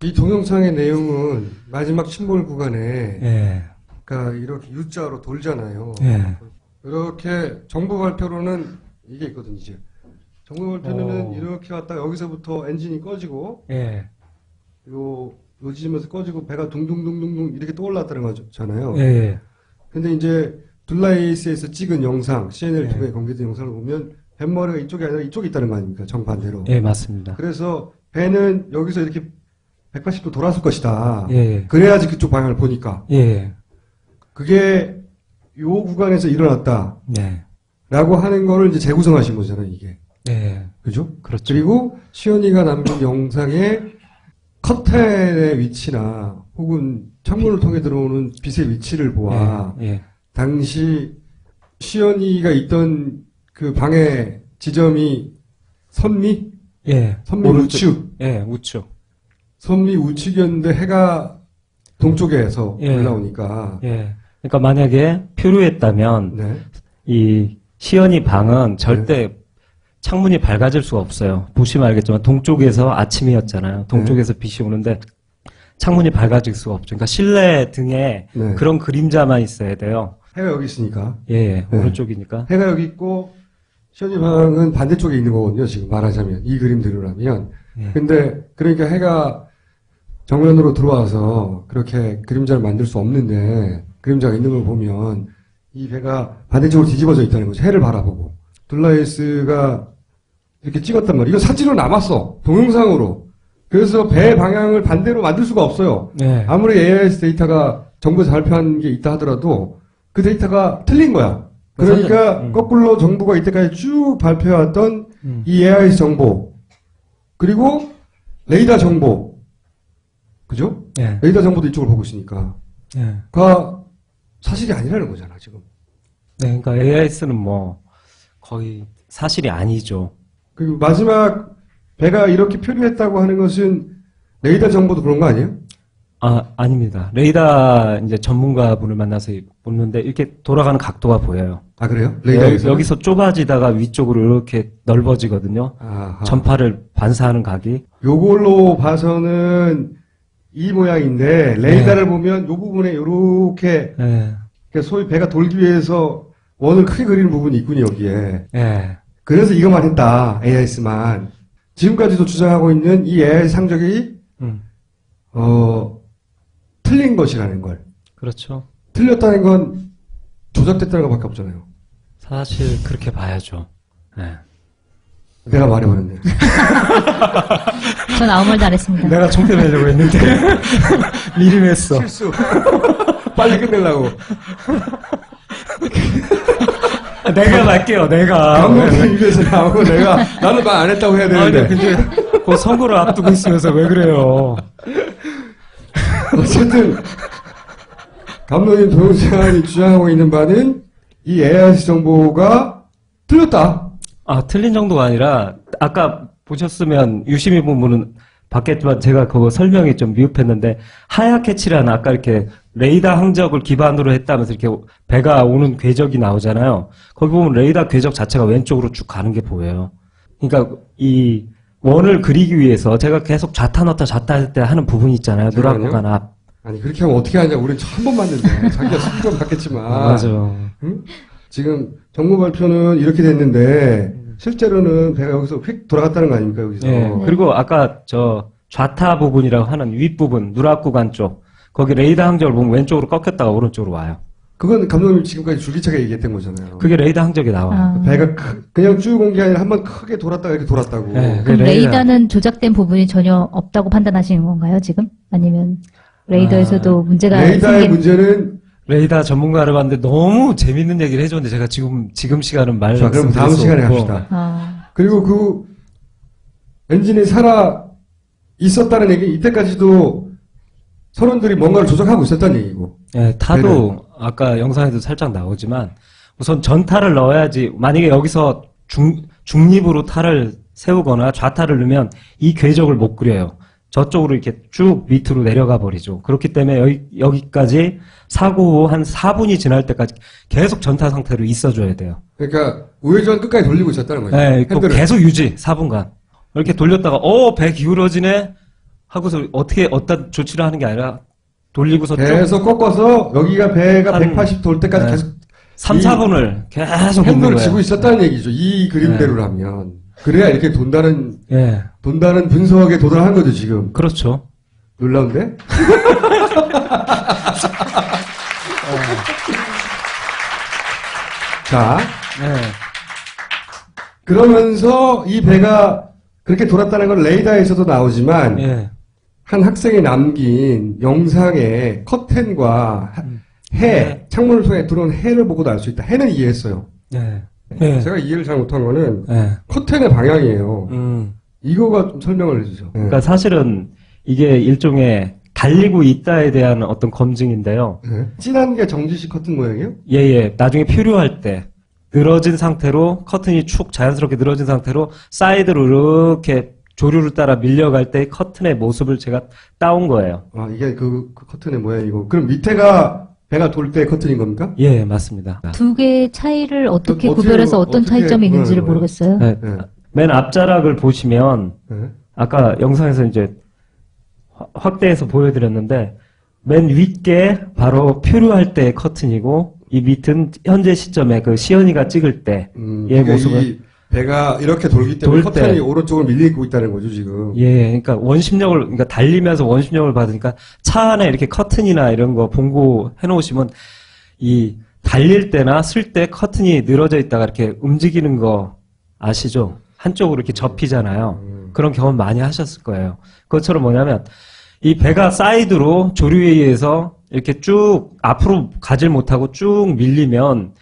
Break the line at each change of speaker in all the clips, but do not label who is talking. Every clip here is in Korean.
이 동영상의 내용은 마지막 침몰 구간에
예.
그러니까 이렇게 U자로 돌잖아요.
예.
이렇게 정부 발표로는 이게 있거든요. 이제 정부 발표는 이렇게 갔다가 여기서부터 엔진이 꺼지고
예.
요지면서 꺼지고 배가 둥둥둥둥둥 이렇게 떠올랐다는 거잖아요.
예.
근데 이제 둘라이스에서 찍은 영상, CNN을
예.
통해 공개된 영상을 보면 뱃머리가 이쪽이 아니라 이쪽에 있다는 거 아닙니까? 정반대로.
예, 맞습니다.
그래서 배는 여기서 이렇게 180도 돌았을 것이다.
예.
그래야지 그쪽 방향을 보니까.
예.
그게 요 구간에서 일어났다.
네.
라고 하는 거를 이제 재구성하신 거잖아요, 이게.
예.
그죠?
그렇죠.
그리고 시연이가 남긴 영상에 커튼의 위치나 혹은 창문을 통해 들어오는 빛의 위치를 보아
예. 예.
당시 시연이가 있던 그 방의 지점이 선미?
예.
선미 우측.
예, 우측.
선미 우측이었는데 해가 동쪽에서
예.
올라오니까.
예. 그러니까 만약에 표류했다면
네.
이 시연이 방은 절대 창문이 밝아질 수가 없어요. 보시면 알겠지만 동쪽에서 아침이었잖아요. 동쪽에서 빛이 오는데 창문이 밝아질 수가 없죠. 그러니까 실내 등에
네.
그런 그림자만 있어야 돼요.
해가 여기 있으니까.
예, 예.
네.
오른쪽이니까.
해가 여기 있고 시연이 방은 반대쪽에 있는 거거든요. 지금 말하자면 이 그림대로라면.
예.
근데 그러니까 해가 정면으로 들어와서 그렇게 그림자를 만들 수 없는데 그림자가 있는 걸 보면 이 배가 반대쪽으로 뒤집어져 있다는 거죠. 해를 바라보고. 둘라이스가 이렇게 찍었단 말이에요. 이거 사진으로 남았어. 동영상으로. 그래서 배 방향을 반대로 만들 수가 없어요.
네.
아무리 AIS 데이터가 정부에서 발표한 게 있다 하더라도 그 데이터가 틀린 거야. 그러니까 거꾸로 정부가 이때까지 쭉 발표해왔던 이 AIS 정보 그리고 레이더 정보 그죠?
예.
레이더 정보도 이쪽을 보고 있으니까
예.
가 사실이 아니라는 거잖아 지금.
네, 그러니까 AIS는 뭐 거의 사실이 아니죠.
그리고 마지막 배가 이렇게 표류했다고 하는 것은 레이더 정보도 그런 거 아니에요?
아, 아닙니다. 레이더 이제 전문가분을 만나서 보는데 이렇게 돌아가는 각도가 보여요.
아 그래요? 레이더에서
여기서 좁아지다가 위쪽으로 이렇게 넓어지거든요.
아하.
전파를 반사하는 각이.
요걸로 봐서는 이 모양인데 레이더를 보면 요 부분에 이렇게
예.
소위 배가 돌기 위해서 원을 크게 그리는 부분이 있군요 여기에.
예.
그래서 이것만 했다 AIS만. 지금까지도 주장하고 있는 이 AI 상적이 틀린 것이라는 걸.
그렇죠.
틀렸다는 건 조작됐다는 것밖에 없잖아요.
사실 그렇게 봐야죠. 예.
내가 말해버렸네.
전 아무 말도 안 했습니다.
내가 총대내려고 했는데 미리 냈어.
실수. 빨리 끝내려고.
내가 말게요. 내가.
감독님 입에서 나오고 나는 말 안 했다고 해야 되는데.
아니, 근데 그 선거를 앞두고 있으면서 왜 그래요?
어쨌든 감독님 동영상이 주장하고 있는 바는 이 AIS 정보가 틀렸다.
아, 틀린 정도가 아니라 아까 보셨으면 유심히 보면은 봤겠지만 제가 그거 설명이 좀 미흡했는데 하얗게 칠한 아까 이렇게 레이더 항적을 기반으로 했다면서 이렇게 배가 오는 궤적이 나오잖아요. 거기 보면 레이더 궤적 자체가 왼쪽으로 쭉 가는 게 보여요. 그러니까 이 원을 그리기 위해서 제가 계속 좌타 넣다 좌타 할 때 하는 부분이 있잖아요. 노란 구간 앞.
아니 그렇게 하면 어떻게 하냐. 우린 처음 번 봤는데 자기가 수익은 받겠지만.
맞아.
응? 지금 정부 발표는 이렇게 됐는데 실제로는 배가 여기서 휙 돌아갔다는 거 아닙니까 여기서.
네. 그리고 아까 저 좌타 부분이라고 하는 윗부분 누락 구간 쪽 거기 레이더 항적을 보면 왼쪽으로 꺾였다가 오른쪽으로 와요.
그건 감독님 지금까지 줄기차게 얘기했던 거잖아요.
그게 레이더 항적이 나와요.
배가 그냥 쭉 온 게 아니라 한번 크게 돌았다가 이렇게 돌았다고.
네.
그럼 레이더는 조작된 부분이 전혀 없다고 판단하시는 건가요, 지금? 아니면 레이더에서도 문제가
레이더의 문제는
레이더 전문가를 봤는데 너무 재밌는 얘기를 해줬는데 제가 지금 시간은
자, 그럼 다음 시간에 합시다. 그리고 그 엔진이 살아 있었다는 얘기 이때까지도 선원들이 뭔가를 조작하고 있었다는 얘기고.
네, 타도 아까 영상에도 살짝 나오지만 우선 전타를 넣어야지 만약에 여기서 중립으로 타를 세우거나 좌타를 넣으면 이 궤적을 못 그려요. 저쪽으로 이렇게 쭉 밑으로 내려가 버리죠. 그렇기 때문에 여기까지 사고 후 한 4분이 지날 때까지 계속 전타 상태로 있어줘야 돼요.
그러니까 우회전 끝까지 돌리고 있었다는 거죠.
네, 계속 유지 4분간. 이렇게 돌렸다가 배 기울어지네 하고서 어떤 조치를 하는 게 아니라 돌리고서 쭉
계속 꺾어서 여기가 배가
한-
180 돌 때까지
네.
계속
3, 4분을 계속 있는
핸들을
거예요.
쥐고 있었다는 얘기죠. 이 그림대로라면. 그래야 이렇게 돈다는
예.
분석에 도달한 거죠, 지금.
그렇죠.
놀라운데? 자,
예.
그러면서 이 배가 그렇게 돌았다는 건 레이더에서도 나오지만
예.
한 학생이 남긴 영상에 커튼과 해, 창문을 통해 들어온 해를 보고도 알 수 있다. 해는 이해했어요.
예. 예.
제가 이해를 잘 못한 거는
예.
커튼의 방향이에요. 이거가 좀 설명을 해주죠.
그러니까 사실은 이게 일종의 달리고 있다에 대한 어떤 검증인데요.
네. 진한 게 정지식 커튼 모양이에요?
예. 나중에 표류할 때 늘어진 상태로 커튼이 축 자연스럽게 늘어진 상태로 사이드로 이렇게 조류를 따라 밀려갈 때 커튼의 모습을 제가 따온 거예요.
아, 이게 그 커튼의 모양이고. 그럼 밑에가 배가 돌 때 커튼인 겁니까?
예, 맞습니다.
두 개의 차이를 어떻게
어떻게-
구별해서 어떤
어떻게
차이점이 있는지를
구별하는
모르겠어요.
네.
네.
맨 앞자락을 보시면
네.
아까 영상에서 이제 확대해서 보여드렸는데 맨 윗게 바로 표류할 때의 커튼이고 이 밑은 현재 시점에 그 시연이가 찍을 때 얘
그러니까
모습을
이 배가 이렇게 돌기 때문에
돌 때.
커튼이 오른쪽으로 밀리고 있다는 거죠, 지금.
예, 그러니까 원심력을 그러니까 달리면서 원심력을 받으니까 차 안에 이렇게 커튼이나 이런 거 봉고해 놓으시면 이 달릴 때나 쓸 때 커튼이 늘어져 있다가 이렇게 움직이는 거 아시죠? 한쪽으로 이렇게 접히잖아요. 그런 경험 많이 하셨을 거예요. 그것처럼 뭐냐면 이 배가 사이드로 조류에 의해서 이렇게 쭉 앞으로 가질 못하고 쭉 밀리면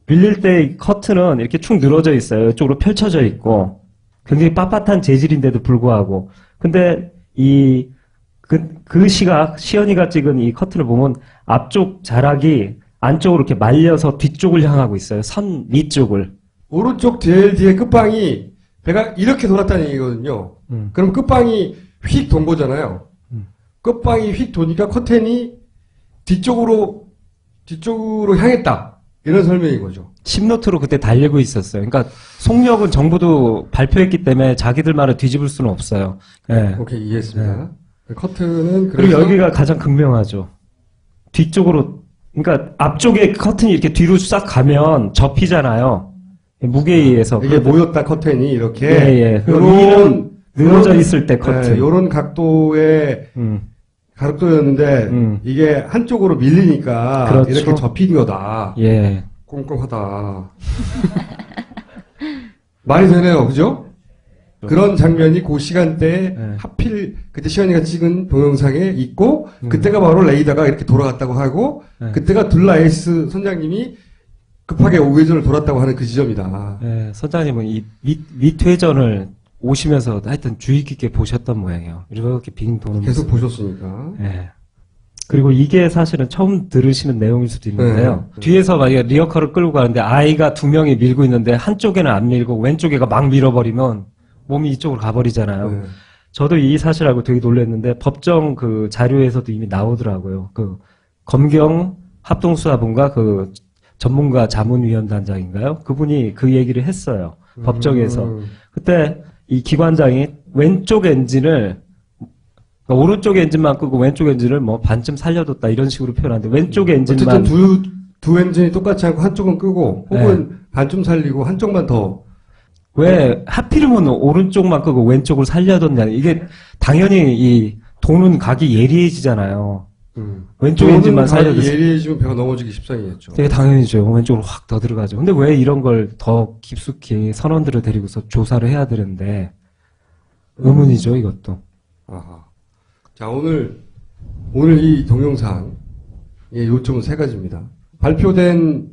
밀릴 때 이 커튼은 이렇게 축 늘어져 있어요. 이쪽으로 펼쳐져 있고 굉장히 빳빳한 재질인데도 불구하고 근데 그 시각 시연이가 찍은 이 커튼을 보면 앞쪽 자락이 안쪽으로 이렇게 말려서 뒤쪽을 향하고 있어요. 선 밑쪽을.
오른쪽 제일 뒤에 끝방이 배가 이렇게 돌았다는 얘기거든요. 그럼 끝방이 휙 돈 거잖아요. 끝방이 휙 도니까 커튼이 뒤쪽으로 향했다. 이런 설명인 거죠.
10노트로 그때 달리고 있었어요. 그러니까 속력은 정부도 발표했기 때문에 자기들만을 뒤집을 수는 없어요. 예.
오케이, 이해했습니다. 커튼은
그리고
그래서
여기가 가장 극명하죠. 뒤쪽으로, 그러니까 앞쪽에 커튼이 이렇게 뒤로 싹 가면 접히잖아요. 무게에 의해서.
이게 모였다 커튼이 이렇게
예. 위는 늘어져 있을 때 커튼.
요런 각도의 각도였는데 이게 한쪽으로 밀리니까
그렇죠.
이렇게 접힌 거다.
예.
꼼꼼하다. 말이 되네요, 그죠? 그런 장면이 그 시간대에
네.
하필 그때 시연이가 찍은 동영상에 있고 그때가 바로 레이더가 이렇게 돌아갔다고 하고
네.
그때가 둘라에이스 선장님이 급하게 우회전을 돌았다고 하는 그 지점이다.
예. 선장님은 이 밑회전을 오시면서 하여튼 주의 깊게 보셨던 모양이에요. 이렇게 빙 도는
계속
모습.
보셨으니까.
예. 그리고 이게 사실은 처음 들으시는 내용일 수도 있는데요.
네.
뒤에서 만약에 리어커를 끌고 가는데 아이가 두 명이 밀고 있는데 한쪽에는 안 밀고 왼쪽에가 막 밀어버리면 몸이 이쪽으로 가버리잖아요.
네.
저도 이 사실 알고 되게 놀랐는데 법정 그 자료에서도 이미 나오더라고요. 그 검경 합동수사본가 그 전문가 자문위원단장인가요? 그분이 그 얘기를 했어요. 법정에서. 그때 이 기관장이 왼쪽 엔진을 그러니까 오른쪽 엔진만 끄고 왼쪽 엔진을 뭐 반쯤 살려뒀다 이런 식으로 표현하는데 왼쪽 엔진만
어쨌든 두 엔진이 똑같이 하고 한쪽은 끄고 혹은 반쯤 살리고 한쪽만 더
왜 하필이면 오른쪽만 끄고 왼쪽을 살려뒀냐 이게 당연히 이 도는 각이 예리해지잖아요. 왼쪽 엔진만 살려뒀어요.
예리해지면 배가 넘어지기 십상이겠죠.
되게 당연히죠. 왼쪽으로 확 더 들어가죠. 근데 왜 이런 걸 더 깊숙이 선원들을 데리고서 조사를 해야 되는데 의문이죠, 이것도.
아하. 자, 오늘 이 동영상의 요점은 세 가지입니다. 발표된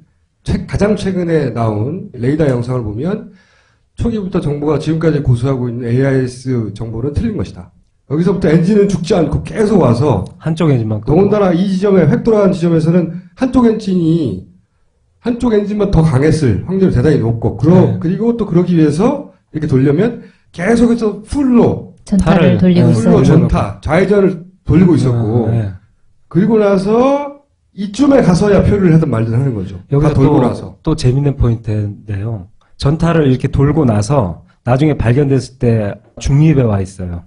가장 최근에 나온 레이더 영상을 보면 초기부터 정부가 지금까지 고수하고 있는 AIS 정보는 틀린 것이다. 여기서부터 엔진은 죽지 않고 계속 와서
한쪽 엔진만 끄고.
더군다나 이 지점에 획 돌아간 지점에서는 한쪽 엔진만 더 강했을 확률이 대단히 높고
네.
그리고 또 그러기 위해서 이렇게 돌려면 계속해서 풀로
전타를 돌리고
네,
있어요.
풀로 전타 좌회전을 돌리고 있었고
네.
그리고 나서 이쯤에 가서야 표류를 하든 말든 하는 거죠. 다
여기서
돌고 나서.
또 재밌는 포인트인데요. 전타를 이렇게 돌고 나서 나중에 발견됐을 때 중립에 와 있어요.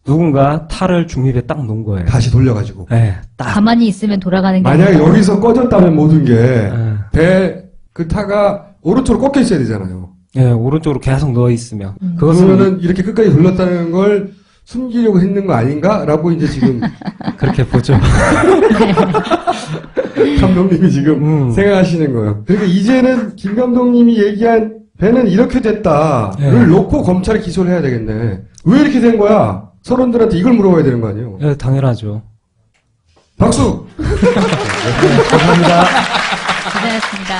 누군가 탈을 중립에 딱 놓은 거예요.
다시 돌려가지고.
네, 딱.
가만히 있으면 돌아가는 게
만약에
아니라
여기서 꺼졌다면 모든 게,
네.
배, 그 타가 오른쪽으로 꺾여 있어야 되잖아요.
예, 오른쪽으로 계속 누워 있으면 그것은
그러면은 이렇게 끝까지 돌렸다는 걸 숨기려고 했는 거 아닌가라고 이제 지금
그렇게 보죠.
감독님이 지금 생각하시는 거예요. 그러니까 이제는 김 감독님이 얘기한 배는 이렇게 됐다를
네.
놓고 검찰이 기소를 해야 되겠네. 왜 이렇게 된 거야? 서론들한테 이걸 물어봐야 되는 거 아니에요?
예, 당연하죠.
박수!
감사합니다.
고생하셨습니다.